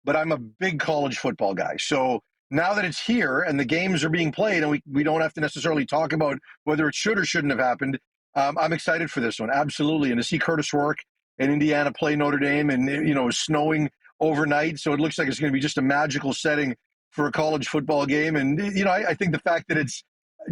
but I'm a big college football guy. So now that it's here and the games are being played and we don't have to necessarily talk about whether it should or shouldn't have happened, I'm excited for this one, absolutely. And to see Curtis Rourke and Indiana play Notre Dame, and it's snowing overnight, so it looks like it's going to be just a magical setting for a college football game. And I think the fact that it's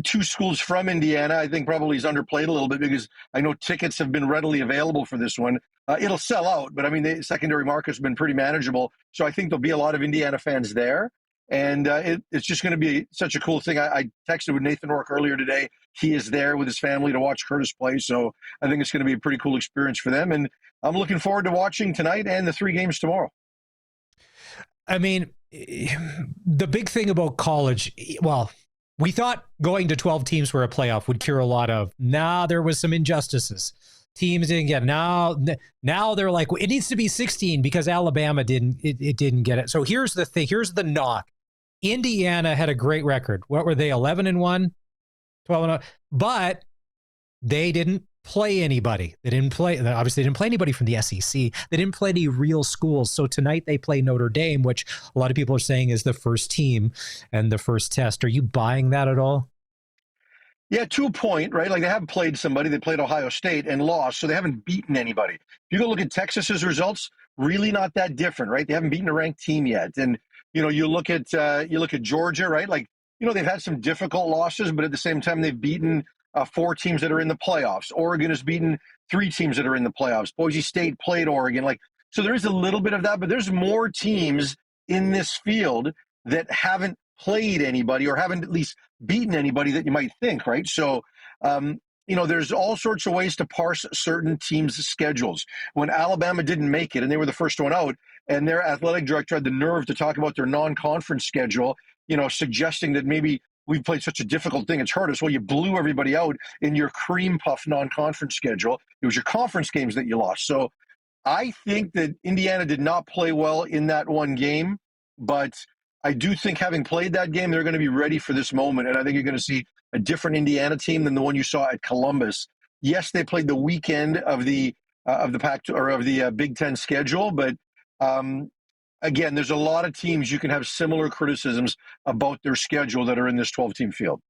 two schools from Indiana, I think probably is underplayed a little bit, because I know tickets have been readily available for this one. It'll sell out, but I mean, the secondary market has been pretty manageable, so I think there'll be a lot of Indiana fans there. And it's just going to be such a cool thing. I texted with Nathan Rourke earlier today. He is there with his family to watch Curtis play, so I think it's going to be a pretty cool experience for them. And I'm looking forward to watching tonight and the 3 games tomorrow. I mean, the big thing about college, well, we thought going to 12 teams for a playoff would cure a lot of, there was some injustices. Teams didn't get it. Now they're like, it needs to be 16 because Alabama didn't get it. So here's the thing. Here's the knock. Indiana had a great record. What were they? 11-1, 12-0, but they didn't play anybody. Obviously they didn't play anybody from the SEC. They didn't play any real schools. So tonight they play Notre Dame, which a lot of people are saying is the first team and the first test. Are you buying that at all? Yeah, to a point, right? Like, they haven't played somebody. They played Ohio State and lost, so they haven't beaten anybody. If you go look at Texas's results, really not that different, right? They haven't beaten a ranked team yet. And you look at Georgia, right? Like, they've had some difficult losses, but at the same time, they've beaten 4 teams that are in the playoffs. Oregon has beaten 3 teams that are in the playoffs. Boise State played Oregon. So there is a little bit of that, but there's more teams in this field that haven't played anybody or haven't at least beaten anybody that you might think, right? So, there's all sorts of ways to parse certain teams' schedules. When Alabama didn't make it and they were the first one out, and their athletic director had the nerve to talk about their non-conference schedule, suggesting that maybe we've played such a difficult thing, it's hurt us. Well, you blew everybody out in your cream puff non-conference schedule. It was your conference games that you lost. So I think that Indiana did not play well in that one game, but I do think, having played that game, they're going to be ready for this moment. And I think you're going to see a different Indiana team than the one you saw at Columbus. Yes, they played the weekend of the Big Ten schedule, but again, there's a lot of teams you can have similar criticisms about their schedule that are in this 12-team field.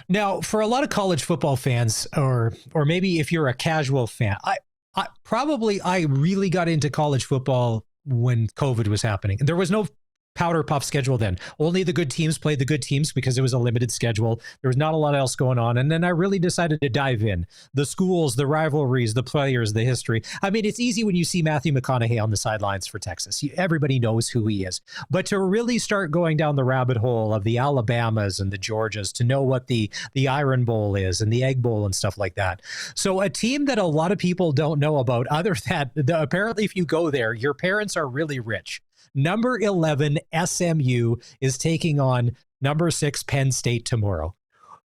Now, for a lot of college football fans, or maybe if you're a casual fan, I really got into college football when COVID was happening. There was no powder puff schedule then. Only the good teams played the good teams because it was a limited schedule. There was not a lot else going on. And then I really decided to dive in. The schools, the rivalries, the players, the history. I mean, it's easy when you see Matthew McConaughey on the sidelines for Texas. Everybody knows who he is. But to really start going down the rabbit hole of the Alabamas and the Georgias, to know what the Iron Bowl is and the Egg Bowl and stuff like that. So a team that a lot of people don't know about, other than apparently if you go there, your parents are really rich. Number 11, SMU, is taking on number 6, Penn State tomorrow.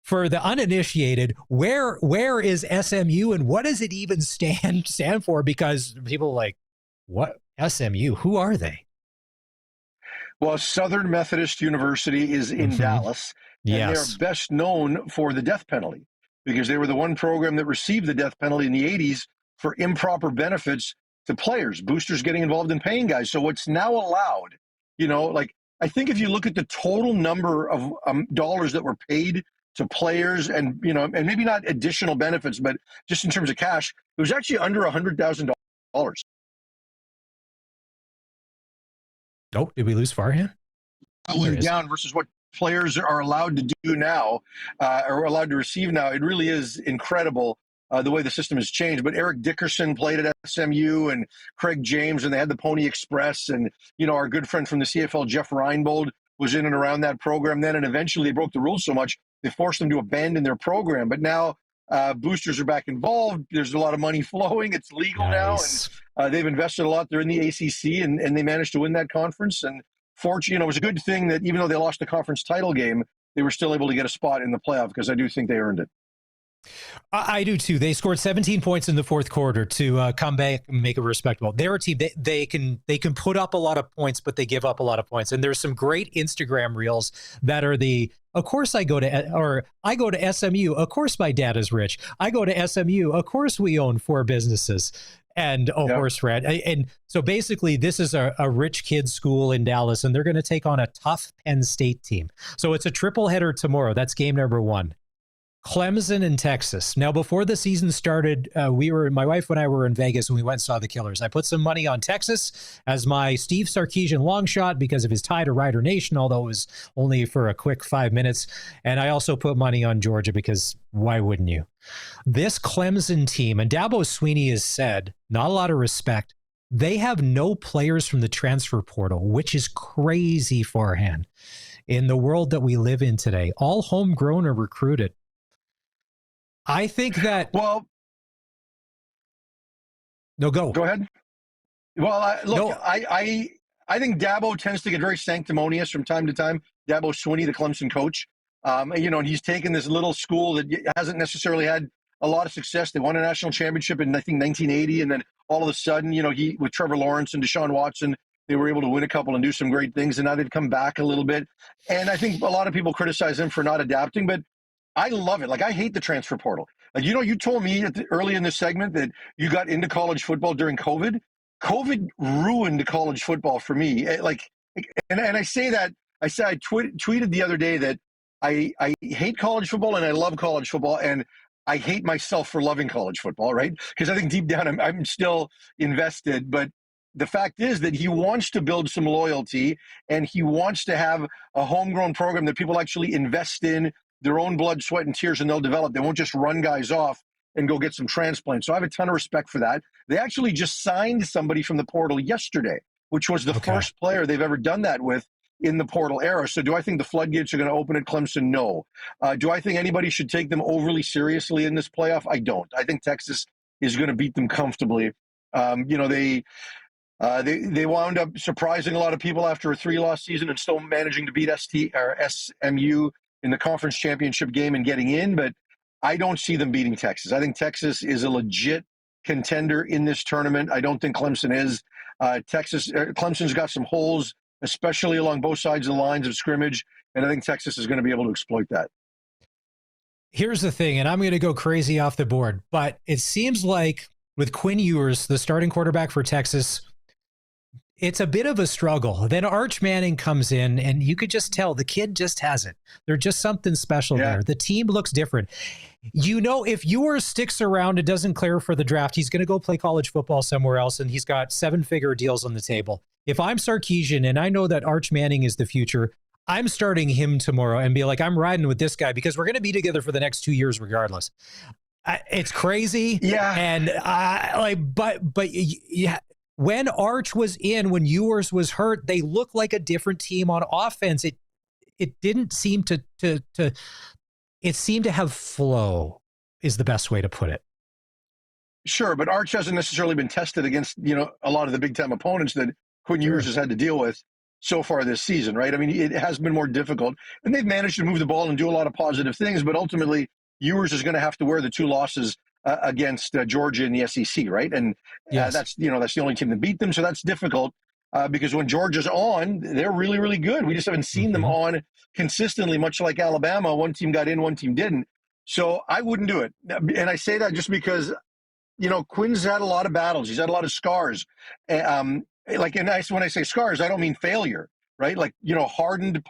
For the uninitiated, where is SMU and what does it even stand for? Because people are like, what? SMU? Who are they? Well, Southern Methodist University is in Dallas. And yes. They're best known for the death penalty, because they were the one program that received the death penalty in the 80s for improper benefits to players, boosters getting involved in paying guys. So what's now allowed, I think if you look at the total number of dollars that were paid to players and maybe not additional benefits, but just in terms of cash, it was actually under $100,000. Oh, did we lose Farhan? That went down versus what players are allowed to do now, or allowed to receive now. It really is incredible. The way the system has changed. But Eric Dickerson played at SMU, and Craig James, and they had the Pony Express, and our good friend from the CFL, Jeff Reinbold, was in and around that program then, and eventually they broke the rules so much they forced them to abandon their program. But now boosters are back involved. There's a lot of money flowing. It's legal now, and they've invested a lot. They're in the ACC, and they managed to win that conference. And fortunately, it was a good thing that even though they lost the conference title game, they were still able to get a spot in the playoff, because I do think they earned it. I do too. They scored 17 points in the fourth quarter to come back and make it respectable. They're a team, they can put up a lot of points, but they give up a lot of points. And there's some great Instagram reels that are of course I go to SMU. Of course my dad is rich. I go to SMU. Of course we own 4 businesses. and a horse ran. And so basically, this is a rich kid school in Dallas, and they're going to take on a tough Penn State team. So it's a triple header tomorrow. That's game number 1. Clemson and Texas. Now, before the season started, my wife and I were in Vegas and we went and saw the Killers. I put some money on Texas as my Steve Sarkisian long shot because of his tie to Rider Nation, although it was only for a quick 5 minutes. And I also put money on Georgia because why wouldn't you? This Clemson team, and Dabo Swinney has said, not a lot of respect. They have no players from the transfer portal, which is crazy, Farhan. In the world that we live in today, all homegrown or recruited. I think that. Well, no, go ahead. Well, I think Dabo tends to get very sanctimonious from time to time. Dabo Swinney, the Clemson coach, and he's taken this little school that hasn't necessarily had a lot of success. They won a national championship in, I think, 1980, and then all of a sudden, he with Trevor Lawrence and Deshaun Watson, they were able to win a couple and do some great things, and now they've come back a little bit. And I think a lot of people criticize him for not adapting, but I love it. Like, I hate the transfer portal. Like, you told me early in this segment that you got into college football during COVID. COVID ruined college football for me. And I say that, I tweeted the other day that I hate college football and I love college football, and I hate myself for loving college football, right? Because I think deep down I'm still invested, but the fact is that he wants to build some loyalty, and he wants to have a homegrown program that people actually invest in their own blood, sweat, and tears, and they'll develop. They won't just run guys off and go get some transplants. So I have a ton of respect for that. They actually just signed somebody from the portal yesterday, which was the first player they've ever done that with in the portal era. So do I think the floodgates are going to open at Clemson? No. Do I think anybody should take them overly seriously in this playoff? I don't. I think Texas is going to beat them comfortably. They wound up surprising a lot of people after a 3-loss season and still managing to beat SMU in the conference championship game and getting in, but I don't see them beating Texas. I think Texas is a legit contender in this tournament. I don't think Clemson is. Clemson's got some holes, especially along both sides of the lines of scrimmage, and I think Texas is going to be able to exploit that. Here's the thing, and I'm going to go crazy off the board, but it seems like with Quinn Ewers, the starting quarterback for Texas, it's a bit of a struggle. Then Arch Manning comes in, and you could just tell the kid just has it. There's just something special there. The team looks different. If Ewers sticks around and doesn't clear for the draft, he's going to go play college football somewhere else, and he's got 7-figure deals on the table. If I'm Sarkisian and I know that Arch Manning is the future, I'm starting him tomorrow and be like, I'm riding with this guy because we're going to be together for the next 2 years regardless. It's crazy. Yeah. And when Arch was in, when Ewers was hurt, they looked like a different team on offense. It didn't seem it seemed to have flow, is the best way to put it. Sure, but Arch hasn't necessarily been tested against, a lot of the big-time opponents that Quinn Ewers has had to deal with so far this season, right? I mean, it has been more difficult, and they've managed to move the ball and do a lot of positive things, but ultimately, Ewers is going to have to wear the 2 losses against Georgia in the SEC, right? And that's the only team that beat them, so that's difficult because when Georgia's on, they're really, really good. We just haven't seen them on consistently, much like Alabama. One team got in, one team didn't. So I wouldn't do it. And I say that just because, Quinn's had a lot of battles. He's had a lot of scars. When I say scars, I don't mean failure, right? Hardened,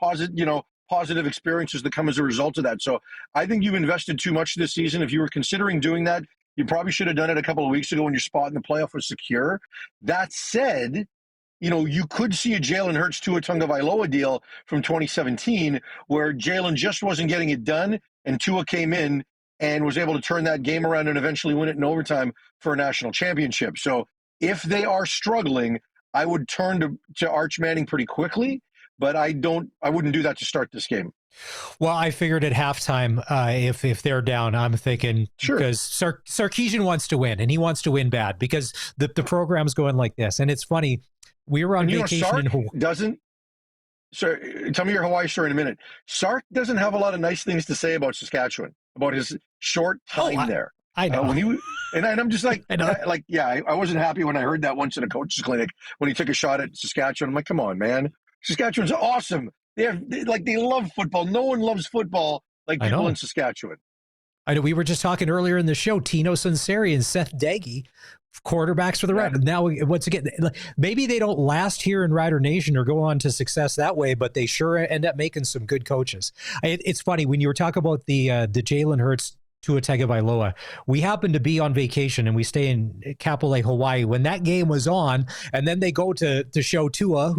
positive experiences that come as a result of that. So I think you've invested too much this season. If you were considering doing that, you probably should have done it a couple of weeks ago when your spot in the playoff was secure. That said, you could see a Jalen Hurts Tua Tagovailoa deal from 2017 where Jalen just wasn't getting it done and Tua came in and was able to turn that game around and eventually win it in overtime for a national championship. So if they are struggling, I would turn to Arch Manning pretty quickly. But I wouldn't do that to start this game. Well, I figured at halftime, if they're down, I'm thinking because Sarkisian wants to win, and he wants to win bad because the program's going like this. And it's funny, we were on vacation in Hawaii. Tell me your Hawaii story in a minute. Sark doesn't have a lot of nice things to say about Saskatchewan, about his short time there. I know. And I'm just like, I wasn't happy when I heard that once in a coach's clinic when he took a shot at Saskatchewan. I'm like, come on, man. Saskatchewan's awesome. They love football. No one loves football like people in Saskatchewan. I know. We were just talking earlier in the show, Tino Sunseri and Seth Daggy quarterbacks for the Red. Now, once again, maybe they don't last here in Rider Nation or go on to success that way, but they sure end up making some good coaches. It's funny when you were talking about the Jalen Hurts Tua Tagovailoa. We happened to be on vacation and we stay in Kapolei, Hawaii when that game was on, and then they go to show Tua,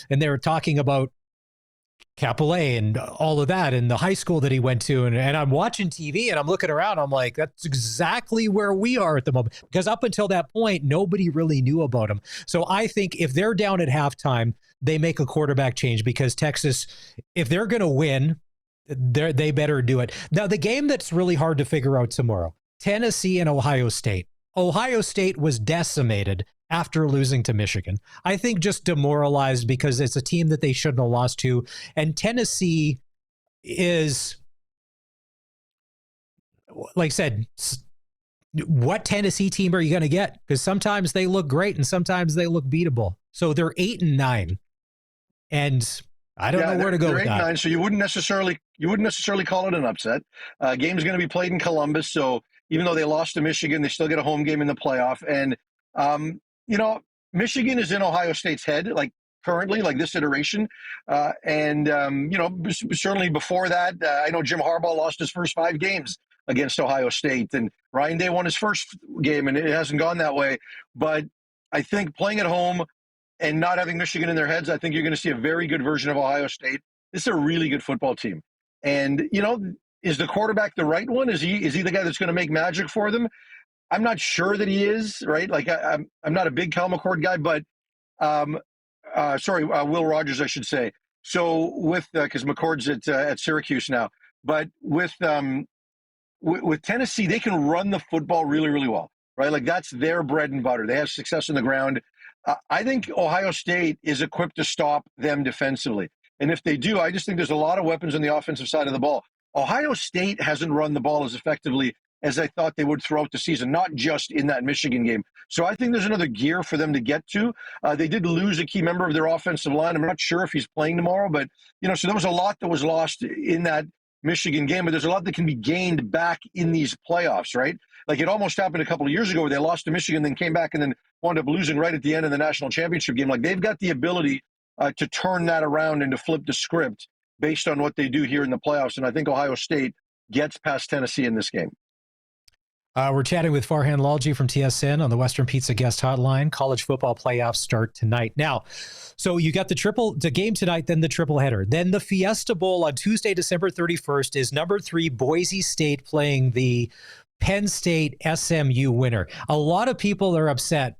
and they were talking about Kapolei and all of that and the high school that he went to. And I'm watching TV and I'm looking around. I'm like, that's exactly where we are at the moment. Because up until that point, nobody really knew about him. So I think if they're down at halftime, they make a quarterback change because Texas, if they're going to win, they better do it. Now, the game that's really hard to figure out tomorrow, Tennessee and Ohio State. Ohio State was decimated after losing to Michigan. I think just demoralized because it's a team that they shouldn't have lost to. And Tennessee is, like I said, what Tennessee team are you going to get? Because sometimes they look great and sometimes they look beatable. So they're 8-9. And I don't know where to go with that. 8-9, so you wouldn't necessarily call it an upset. Game's going to be played in Columbus, so even though they lost to Michigan, they still get a home game in the playoff. And Michigan is in Ohio State's head, like currently, like this iteration. Certainly before that, I know Jim Harbaugh lost his first 5 games against Ohio State, and Ryan Day won his first game, and it hasn't gone that way. But I think playing at home and not having Michigan in their heads, I think you're going to see a very good version of Ohio State. This is a really good football team. And, is the quarterback the right one? Is he the guy that's going to make magic for them? I'm not sure that he is, right? Like, I'm not a big Kyle McCord guy, but Will Rogers, I should say. So because McCord's at Syracuse now, but with Tennessee, they can run the football really, really well, right? Like that's their bread and butter. They have success on the ground. I think Ohio State is equipped to stop them defensively. And if they do, I just think there's a lot of weapons on the offensive side of the ball. Ohio State hasn't run the ball as effectively as I thought they would throughout the season, not just in that Michigan game. So I think there's another gear for them to get to. They did lose a key member of their offensive line. I'm not sure if he's playing tomorrow, but, so there was a lot that was lost in that Michigan game, but there's a lot that can be gained back in these playoffs, right? Like it almost happened a couple of years ago where they lost to Michigan, then came back and then wound up losing right at the end of the national championship game. Like they've got the ability to turn that around and to flip the script based on what they do here in the playoffs. And I think Ohio State gets past Tennessee in this game. We're chatting with Farhan Lalji from TSN on the Western Pizza Guest Hotline. College football playoffs start tonight. Now, so you got the game tonight, then the triple header. Then the Fiesta Bowl on Tuesday, December 31st is number 3 Boise State playing the Penn State SMU winner. A lot of people are upset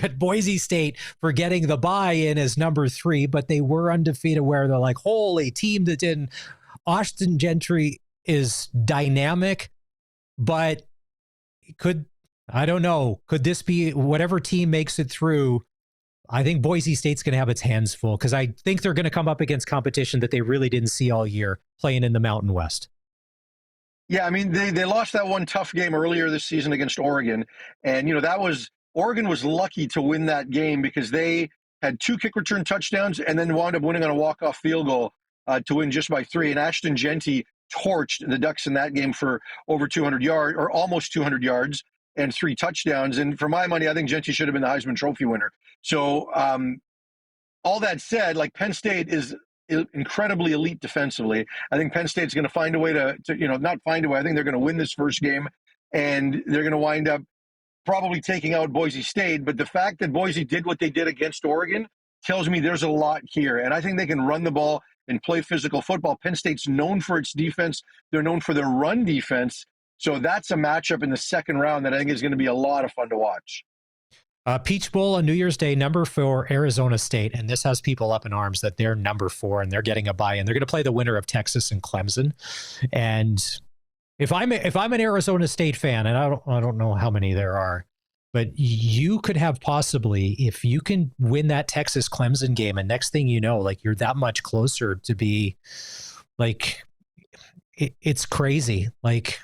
at Boise State for getting the buy-in as number 3, but they were undefeated where they're like, holy team that didn't. Austin Gentry is dynamic, but I don't know, could this be whatever team makes it through? I think Boise State's going to have its hands full because I think they're going to come up against competition that they really didn't see all year playing in the Mountain West. Yeah, I mean, they lost that one tough game earlier this season against Oregon. And, Oregon was lucky to win that game because they had 2 kick return touchdowns and then wound up winning on a walk-off field goal to win just by 3. And Ashton Genty torched the Ducks in that game for over 200 yards or almost 200 yards and 3 touchdowns. And for my money, I think Genty should have been the Heisman Trophy winner. So all that said, like Penn State is incredibly elite defensively. I think Penn State's going to find a way to not find a way. I think they're going to win this first game and they're going to wind up probably taking out Boise State. But the fact that Boise did what they did against Oregon tells me there's a lot here. And I think they can run the ball and play physical football. Penn State's known for its defense. They're known for their run defense. So that's a matchup in the second round that I think is going to be a lot of fun to watch. Peach Bowl on New Year's Day, number 4, Arizona State. And this has people up in arms that they're number 4 and they're getting a buy-in. They're going to play the winner of Texas and Clemson. And if I'm an Arizona State fan, and I don't know how many there are, but you could have possibly, if you can win that Texas Clemson game, and next thing you know, like you're that much closer to be like, it's crazy. Like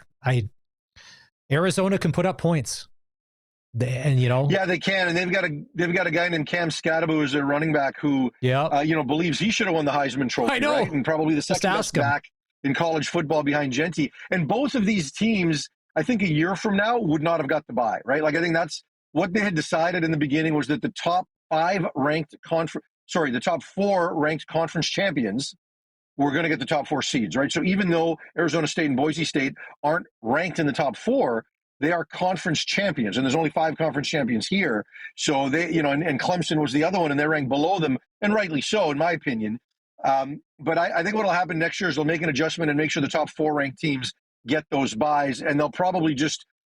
Arizona can put up points. Yeah, they can, and they've got a guy named Cam Scadaboo as their running back who, believes he should have won the Heisman Trophy, I know. right? And probably the second best back in college football behind Genty. And both of these teams, I think a year from now, would not have got the bye, right? Like I think that's what they had decided in the beginning was that the top the top four ranked conference champions were going to get the top four seeds, right? So even though Arizona State and Boise State aren't ranked in the top four, they are conference champions, and there's only 5 conference champions here. So they, and Clemson was the other one, and they're ranked below them, and rightly so, in my opinion. But I think what will happen next year is they'll make an adjustment and make sure the top 4 ranked teams get those buys, and they'll probably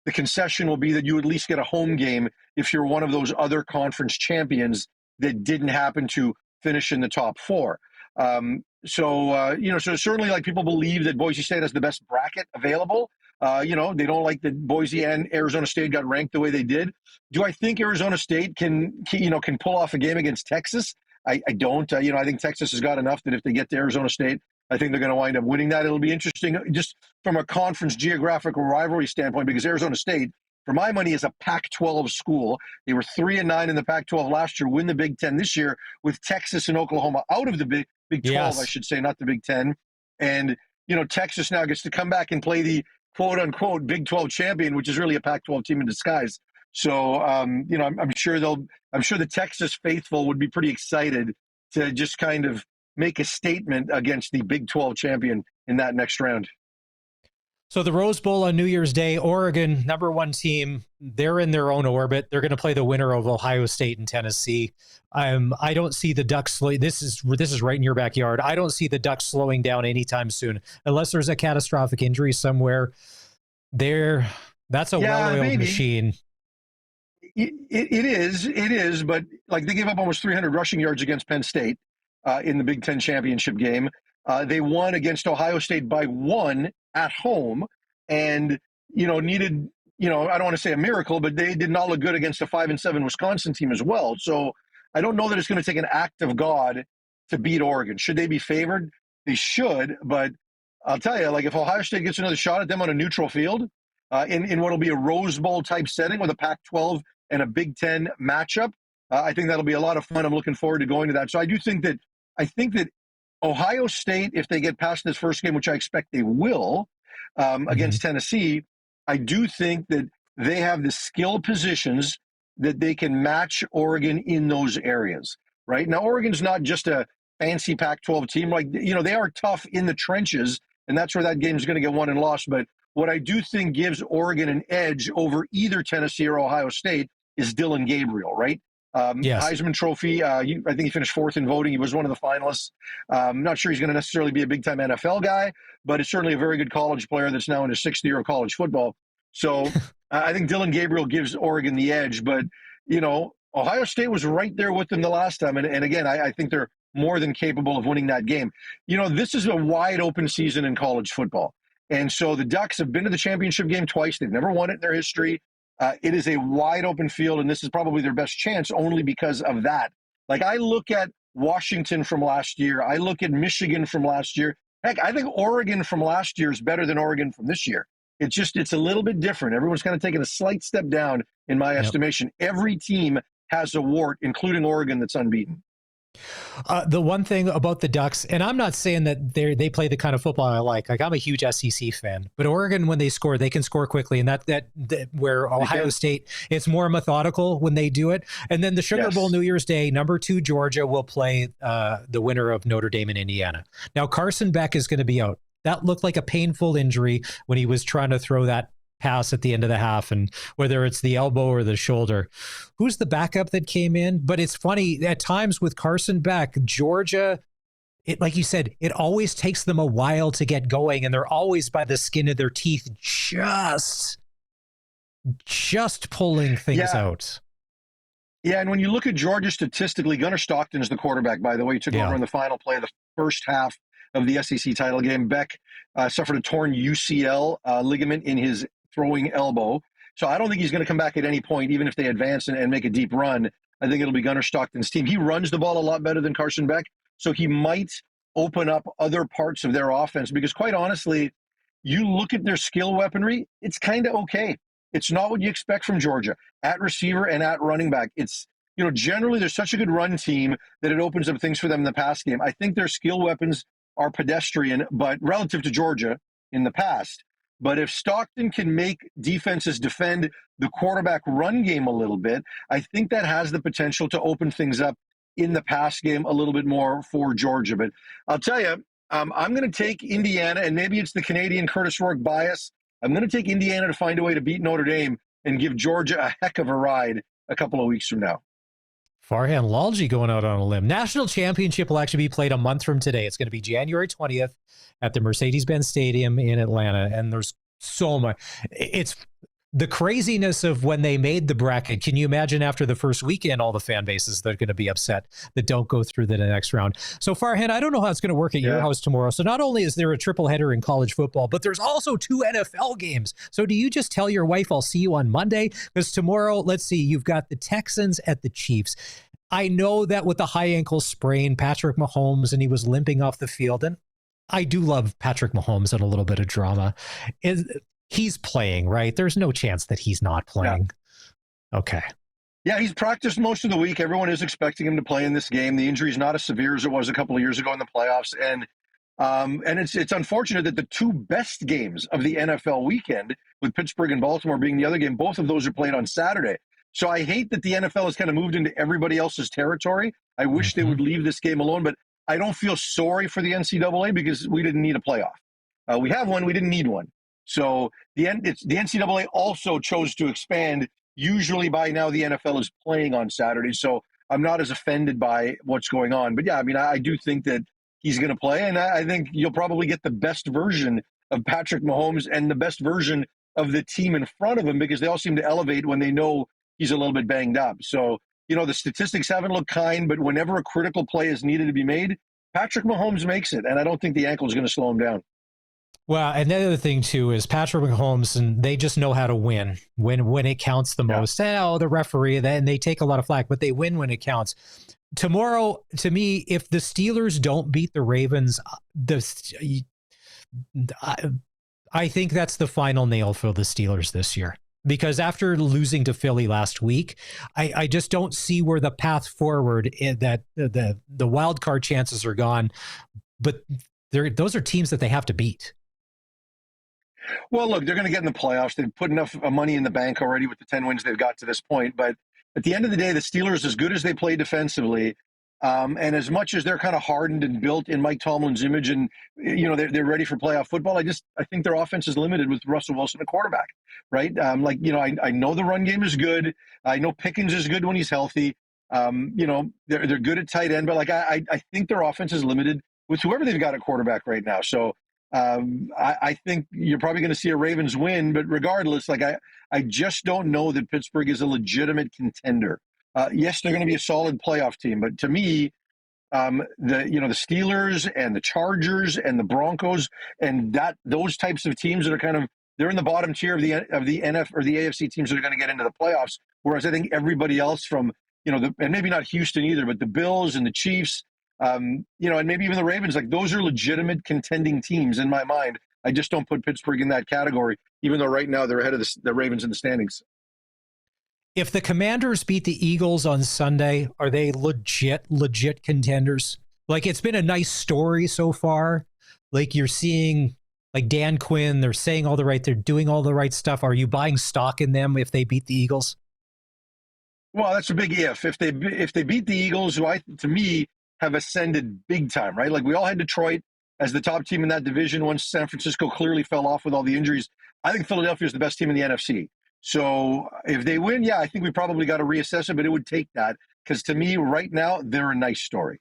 the concession will be that you at least get a home game if you're one of those other conference champions that didn't happen to finish in the top 4. So certainly, like, people believe that Boise State has the best bracket available. They don't like that Boise and Arizona State got ranked the way they did. Do I think Arizona State can pull off a game against Texas? I don't. I think Texas has got enough that if they get to Arizona State, I think they're going to wind up winning that. It'll be interesting just from a conference geographical rivalry standpoint, because Arizona State, for my money, is a Pac-12 school. They were 3-9 in the Pac-12 last year, win the Big Ten this year with Texas and Oklahoma out of the Big 12, yes. I should say, not the Big Ten. And, Texas now gets to come back and play the quote-unquote Big 12 champion, which is really a Pac-12 team in disguise. So, I'm sure the Texas faithful would be pretty excited to just kind of make a statement against the Big 12 champion in that next round. So the Rose Bowl on New Year's Day, Oregon, #1 team, they're in their own orbit. They're going to play the winner of Ohio State and Tennessee. I don't see the Ducks this is right in your backyard. I don't see the Ducks slowing down anytime soon, unless there's a catastrophic injury somewhere. That's a well-oiled machine. It is, but like, they gave up almost 300 rushing yards against Penn State in the Big Ten championship game. They won against Ohio State by 1 at home, and needed, I don't want to say a miracle, but they did not look good against a 5-7 Wisconsin team as well. So I don't know that it's going to take an act of God to beat Oregon. Should they be favored? They should, but I'll tell you, like, if Ohio State gets another shot at them on a neutral field in what will be a Rose Bowl type setting with a Pac-12 and a Big Ten matchup, I think that'll be a lot of fun. I'm looking forward to going to that. So I think that Ohio State, if they get past this first game, which I expect they will, against Tennessee, I do think that they have the skill positions that they can match Oregon in those areas, right? Now, Oregon's not just a fancy Pac-12 team. Like, they are tough in the trenches, and that's where that game is going to get won and lost. But what I do think gives Oregon an edge over either Tennessee or Ohio State is Dylan Gabriel, right? Yes. Heisman Trophy, I think he finished 4th in voting. He was one of the finalists. I'm not sure he's going to necessarily be a big-time NFL guy, but it's certainly a very good college player that's now in his 6th year of college football. So I think Dylan Gabriel gives Oregon the edge. But, Ohio State was right there with them the last time. And again, I think they're more than capable of winning that game. This is a wide-open season in college football. And so the Ducks have been to the championship game twice. They've never won it in their history. It is a wide open field, and this is probably their best chance only because of that. Like, I look at Washington from last year. I look at Michigan from last year. Heck, I think Oregon from last year is better than Oregon from this year. It's a little bit different. Everyone's kind of taken a slight step down in my estimation. Every team has a wart, including Oregon, that's unbeaten. The one thing about the Ducks, and I'm not saying that they play the kind of football I like. Like, I'm a huge SEC fan, but Oregon, when they score, they can score quickly, and that where Ohio State, it's more methodical when they do it. And then the Sugar Bowl New Year's Day, #2 Georgia will play the winner of Notre Dame and Indiana. Now, Carson Beck is going to be out. That looked like a painful injury when he was trying to throw that pass at the end of the half, and whether it's the elbow or the shoulder. Who's the backup that came in? But it's funny, at times with Carson Beck, Georgia, like you said, it always takes them a while to get going, and they're always by the skin of their teeth, just pulling things out. Yeah, and when you look at Georgia statistically, Gunnar Stockton is the quarterback, by the way. He took over in the final play of the first half of the SEC title game. Beck suffered a torn UCL ligament in his throwing elbow. So I don't think he's going to come back at any point, even if they advance and make a deep run. I think it'll be Gunnar Stockton's team. He runs the ball a lot better than Carson Beck, so he might open up other parts of their offense, because quite honestly, you look at their skill weaponry, it's kind of okay. It's not what you expect from Georgia at receiver and at running back. It's, generally they're such a good run team that it opens up things for them in the pass game. I think their skill weapons are pedestrian, but relative to Georgia in the past. But if Stockton can make defenses defend the quarterback run game a little bit, I think that has the potential to open things up in the pass game a little bit more for Georgia. But I'll tell you, I'm going to take Indiana, and maybe it's the Canadian Curtis Rourke bias. I'm going to take Indiana to find a way to beat Notre Dame and give Georgia a heck of a ride a couple of weeks from now. Farhan Lalji going out on a limb. National championship will actually be played a month from today. It's going to be January 20th at the Mercedes-Benz Stadium in Atlanta. And there's so much. It's the craziness of when they made the bracket. Can you imagine after the first weekend, all the fan bases that are going to be upset that don't go through the next round? So Farhan, I don't know how it's going to work at your house tomorrow. So not only is there a triple header in college football, but there's also 2 NFL games. So do you just tell your wife, I'll see you on Monday? Because tomorrow, let's see, you've got the Texans at the Chiefs. I know that with the high ankle sprain, Patrick Mahomes, and he was limping off the field. And I do love Patrick Mahomes and a little bit of drama. He's playing, right? There's no chance that he's not playing. Yeah. Okay. Yeah, he's practiced most of the week. Everyone is expecting him to play in this game. The injury is not as severe as it was a couple of years ago in the playoffs. And it's unfortunate that the 2 best games of the NFL weekend, with Pittsburgh and Baltimore being the other game, both of those are played on Saturday. So I hate that the NFL has kind of moved into everybody else's territory. I wish they would leave this game alone, but I don't feel sorry for the NCAA because we didn't need a playoff. We have one, we didn't need one. So the NCAA also chose to expand. Usually by now the NFL is playing on Saturday, so I'm not as offended by what's going on. But yeah, I mean, I do think that he's going to play, and I think you'll probably get the best version of Patrick Mahomes and the best version of the team in front of him because they all seem to elevate when they know he's a little bit banged up. So, you know, the statistics haven't looked kind, but whenever a critical play is needed to be made, Patrick Mahomes makes it, and I don't think the ankle is going to slow him down. Well, and the other thing, too, is Patrick Mahomes, and they just know how to win when it counts the most. Oh, the referee, and they take a lot of flack, but they win when it counts. Tomorrow, to me, if the Steelers don't beat the Ravens, I think that's the final nail for the Steelers this year. Because after losing to Philly last week, I just don't see where the path forward is, that the wild card chances are gone. But those are teams that they have to beat. Well, look, they're going to get in the playoffs. They've put enough money in the bank already with the 10 wins they've got to this point. But at the end of the day, the Steelers, as good as they play defensively, and as much as they're kind of hardened and built in Mike Tomlin's image and, you know, they're ready for playoff football, I think their offense is limited with Russell Wilson, a quarterback, right? I know the run game is good. I know Pickens is good when he's healthy. They're good at tight end, but I think their offense is limited with whoever they've got at quarterback right now. So I think you're probably going to see a Ravens win, but regardless, I just don't know that Pittsburgh is a legitimate contender. Yes, they're going to be a solid playoff team, but to me, the Steelers and the Chargers and the Broncos and those types of teams that are they're in the bottom tier of the NF or the AFC teams that are going to get into the playoffs. Whereas I think everybody else from and maybe not Houston either, but the Bills and the Chiefs, and maybe even the Ravens, those are legitimate contending teams in my mind. I just don't put Pittsburgh in that category, even though right now they're ahead of the Ravens in the standings. If the Commanders beat the Eagles on Sunday, are they legit contenders? It's been a nice story so far. You're seeing Dan Quinn, they're doing all the right stuff. Are you buying stock in them if they beat the Eagles? Well, that's a big if. If they beat the Eagles, who to me have ascended big time, right? We all had Detroit as the top team in that division once San Francisco clearly fell off with all the injuries. I think Philadelphia is the best team in the NFC. So if they win, I think we probably got to reassess it, but it would take that because to me right now, they're a nice story.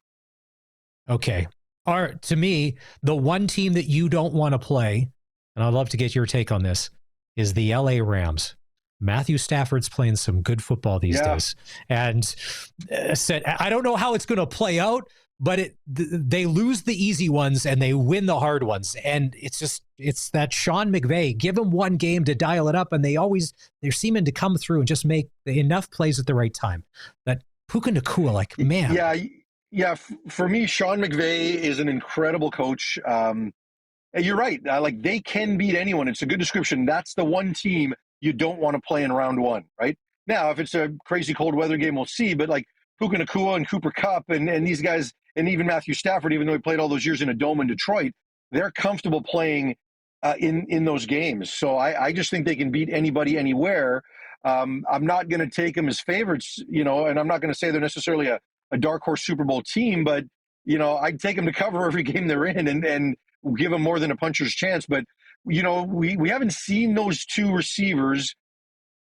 Okay. To me, the one team that you don't want to play, and I'd love to get your take on this, is the LA Rams. Matthew Stafford's playing some good football these days. And I don't know how it's going to play out, but they lose the easy ones and they win the hard ones. And it's that Sean McVay, give them one game to dial it up. And they're seeming to come through and just make enough plays at the right time. That Puka Nacua, man. Yeah. For me, Sean McVay is an incredible coach. You're right. They can beat anyone. It's a good description. That's the one team you don't want to play in round one, right? Now, if it's a crazy cold weather game, we'll see. But Puka Nacua and Cooper Kupp and these guys, and even Matthew Stafford, even though he played all those years in a dome in Detroit, they're comfortable playing in those games. So I just think they can beat anybody anywhere. I'm not going to take them as favorites, and I'm not going to say they're necessarily a dark horse Super Bowl team, but I'd take them to cover every game they're in and give them more than a puncher's chance. But we haven't seen those two receivers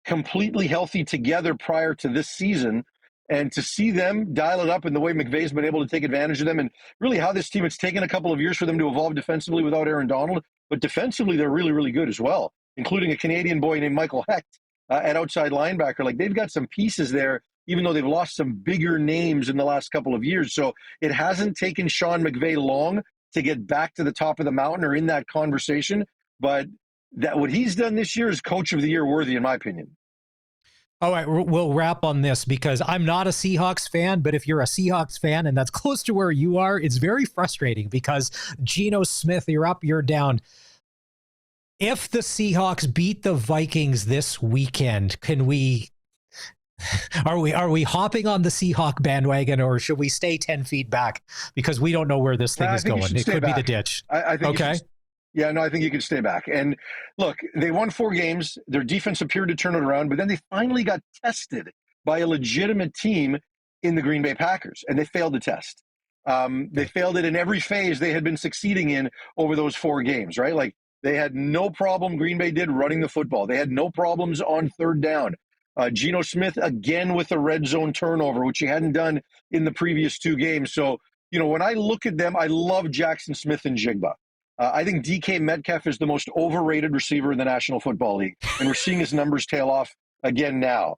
completely healthy together prior to this season. And to see them dial it up in the way McVay's been able to take advantage of them, and really how this team, it's taken a couple of years for them to evolve defensively without Aaron Donald, but defensively they're really, really good as well, including a Canadian boy named Michael Hecht at outside linebacker. Like, they've got some pieces there, even though they've lost some bigger names in the last couple of years. So it hasn't taken Sean McVay long to get back to the top of the mountain or in that conversation. But that what he's done this year is Coach of the Year worthy, in my opinion. All right, we'll wrap on this because I'm not a Seahawks fan, but if you're a Seahawks fan and that's close to where you are, it's very frustrating because Geno Smith, you're up, you're down. If the Seahawks beat the Vikings this weekend, are we hopping on the Seahawk bandwagon, or should we stay 10 feet back because we don't know where this thing is going? It could be the ditch. I think okay. Yeah, no, I think you can stay back. And look, they won 4 games. Their defense appeared to turn it around, but then they finally got tested by a legitimate team in the Green Bay Packers, and they failed the test. They failed it in every phase they had been succeeding in over those 4 games, right? Like, they had no problem, Green Bay did, running the football. They had no problems on third down. Geno Smith, again, with a red zone turnover, which he hadn't done in the previous 2 games. So, when I look at them, I love Jackson Smith and Jigba. I think DK Metcalf is the most overrated receiver in the National Football League, and we're seeing his numbers tail off again now.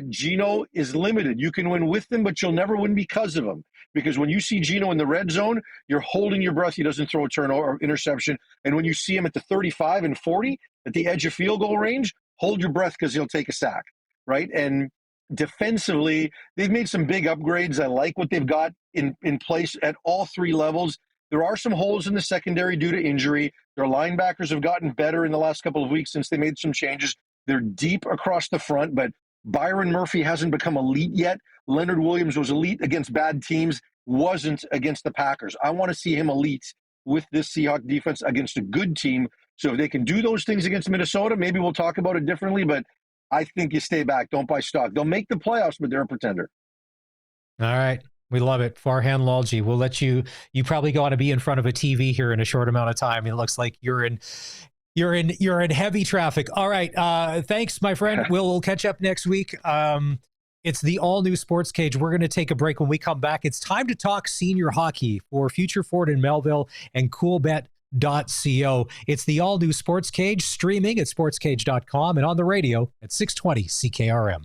Geno is limited. You can win with him, but you'll never win because of him. Because when you see Geno in the red zone, you're holding your breath. He doesn't throw a turnover or interception. And when you see him at the 35 and 40, at the edge of field goal range, hold your breath because he'll take a sack, right? And defensively, they've made some big upgrades. I like what they've got in place at all 3 levels. There are some holes in the secondary due to injury. Their linebackers have gotten better in the last couple of weeks since they made some changes. They're deep across the front, but Byron Murphy hasn't become elite yet. Leonard Williams was elite against bad teams, wasn't against the Packers. I want to see him elite with this Seahawks defense against a good team. So if they can do those things against Minnesota, maybe we'll talk about it differently, but I think you stay back. Don't buy stock. They'll make the playoffs, but they're a pretender. All right. We love it. Farhan Lalji, we'll let you probably go on to be in front of a TV here in a short amount of time. It looks like you're in heavy traffic. All right. Thanks, my friend. We'll catch up next week. It's the all new Sports Cage. We're going to take a break. When we come back, it's time to talk senior hockey for Future Ford in Melville and coolbet.co. It's the all new Sports Cage, streaming at sportscage.com and on the radio at 620 CKRM.